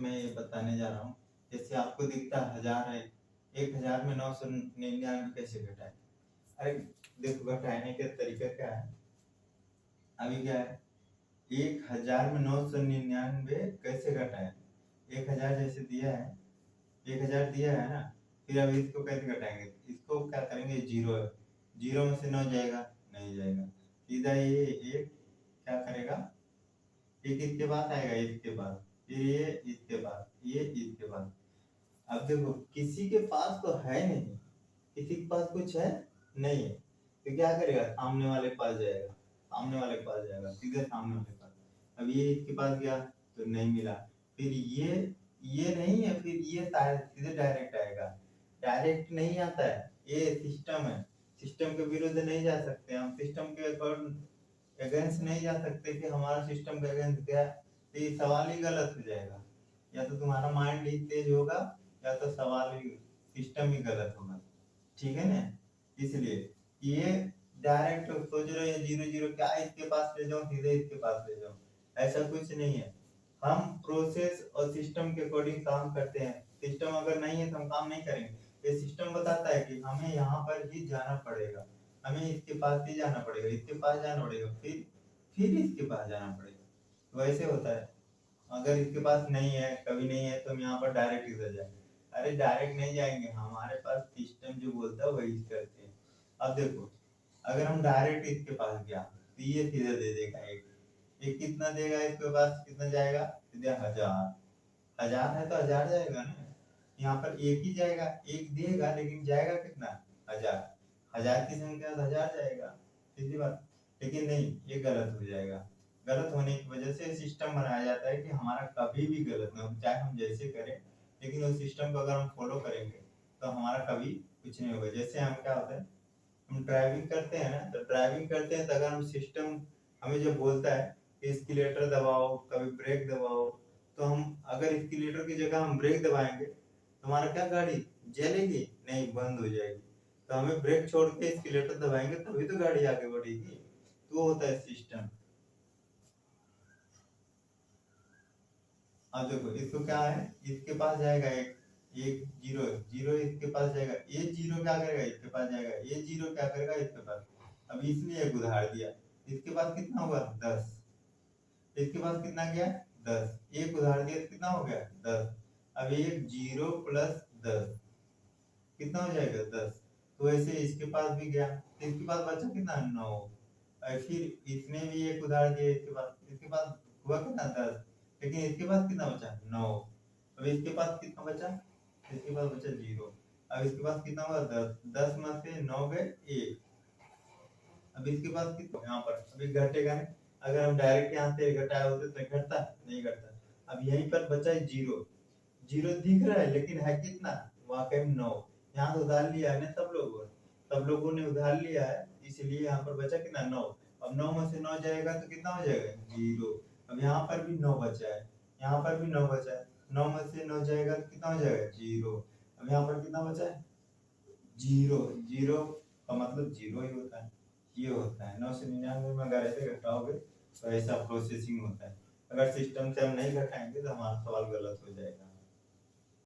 मैं ये बताने जा रहा हूँ। जैसे आपको दिखता है 1000 है, 1000 में 999 कैसे घटाए? अरे देखो, घटाने का तरीका क्या है? अभी क्या है, 1000 में 999 कैसे घटाए? 1000 जैसे दिया है, 1000 दिया है ना, फिर अभी इसको कैसे घटाएंगे? इसको क्या करेंगे, जीरो है, जीरो में से 9 जाएगा, नहीं जाएगा, सीधा ये एक क्या करेगा, एक इसके पास आएगा, इसके पास, फिर ये इसके पास, ये इसके पास। अब देखो, किसी के पास तो है नहीं, किसी के पास कुछ है नहीं है, तो क्या करेगा, सामने वाले के पास जाएगा, सामने वाले के पास जाएगा, सीधे सामने वाले के पास। अब ये इसके पास गया तो नहीं मिला, फिर ये नहीं है, फिर ये शायद सीधे डायरेक्ट आएगा, डायरेक्ट नहीं आता है, ये सिस्टम है, सिस्टम के विरुद्ध नहीं जा सकते हम, सिस्टम के अगेंस्ट नहीं जा सकते कि हमारा सिस्टम के अगेंस्ट क्या है, तो ये सवाल ही गलत हो जाएगा। या तो तुम्हारा माइंड ही तेज होगा, या तो सवाल ही, सिस्टम ही गलत होगा। ठीक है ना? इसलिए ये डायरेक्ट सोच रहे हैं जीरो जीरो, क्या इसके पास ले जाऊं, सीधे इसके पास ले जाऊं, ऐसा कुछ नहीं है। हम प्रोसेस और सिस्टम के अकॉर्डिंग काम करते हैं, सिस्टम अगर नहीं है तो हम काम नहीं करेंगे। ये सिस्टम बताता है कि हमें यहाँ पर ही जाना पड़ेगा, हमें इसके पास ही जाना पड़ेगा, इसके पास जाना पड़ेगा, फिर इसके पास जाना पड़ेगा, वैसे होता है। अगर इसके पास नहीं है, कभी नहीं है, तो हम यहाँ पर डायरेक्ट इधर जाए, अरे डायरेक्ट नहीं जाएंगे, हमारे पास सिस्टम जो बोलता है वही करते हैं। अब देखो, अगर हम डायरेक्ट इसके पास गया तो ये सीधे दे देगा एक कितना देगा, इसके पास कितना जाएगा, सीधे 1000, 1000 है तो 1000 जाएगा ना, यहाँ पर एक ही जाएगा, एक देगा लेकिन जाएगा कितना, 1000, 1000 की संख्या 1000 जाएगा, सीधी बात। लेकिन नहीं, ये गलत हो जाएगा, गलत होने की वजह से सिस्टम बनाया जाता है कि हमारा कभी भी गलत ना हो, चाहे हम जैसे करें, लेकिन उस सिस्टम को अगर हम फॉलो करेंगे तो हमारा कभी कुछ नहीं होगा। जैसे हम क्या होता है, हम ड्राइविंग करते हैं ना, तो ड्राइविंग करते हैं तो अगर हम सिस्टम हमें जो बोलता है कि एस्केलेटर दबाओ, कभी ब्रेक दबाओ, तो हम अगर एस्केलेटर की जगह हम ब्रेक दबाएंगे तो हमारा क्या, गाड़ी जलेगी नहीं, बंद हो जाएगी। तो हमें ब्रेक छोड़ के एस्केलेटर दबाएंगे तभी तो गाड़ी आगे बढ़ेगी। तो होता है सिस्टम। अब देखो, इसको क्या है, इसके पास जाएगा एक, एक जीरो, जीरो इसके पास जाएगा, ये जीरो क्या करेगा, इसके पास जाएगा, ये जीरो क्या करेगा, इसके पास। अब इसने एक उधार दिया, इसके पास कितना हुआ, 10, इसके पास कितना गया, 10, एक उधार दिया तो कितना हो गया, 10। अब एक जीरो प्लस 10 कितना हो जाएगा, 10। तो ऐसे इसके पास भी गया, तो इसके पास बचा कितना, 9। और फिर इसने भी एक उधार दिया, इसके पास हुआ कितना, 10, लेकिन इसके पास कितना बचा, 9। अब इसके पास कितना बचा, इसके पास बचा 0। अब इसके पास कितना हुआ, 10, 10 में से 9 गए 1। अब इसके पास कितना, यहाँ पर अभी घटेगा नहीं, अगर हम डायरेक्ट यहाँ से घटाए होते तो घटता, नहीं घटता। अब यहीं पर बचा है 0, 0 दिख रहा है लेकिन है कितना, वाकई में 9। यहाँ से उधार लिया है ना सब लोगों ने उधार लिया है, इसलिए यहाँ पर बचा कितना, 9। अब 9 में से 9 जाएगा तो कितना हो जाएगा, 0। अब यहाँ पर भी 9 बचा है, यहाँ पर भी 9 बचा है, 9 में से 9 जाएगा तो कितना हो जाएगा, 0। अब यहाँ पर कितना बचा है, 0। 0 का मतलब 0 ही होता है, ये होता है। 999 में अगर ऐसे घटाओगे तो ऐसा प्रोसेसिंग होता है। अगर सिस्टम से हम नहीं घटाएंगे तो हमारा सवाल गलत हो जाएगा।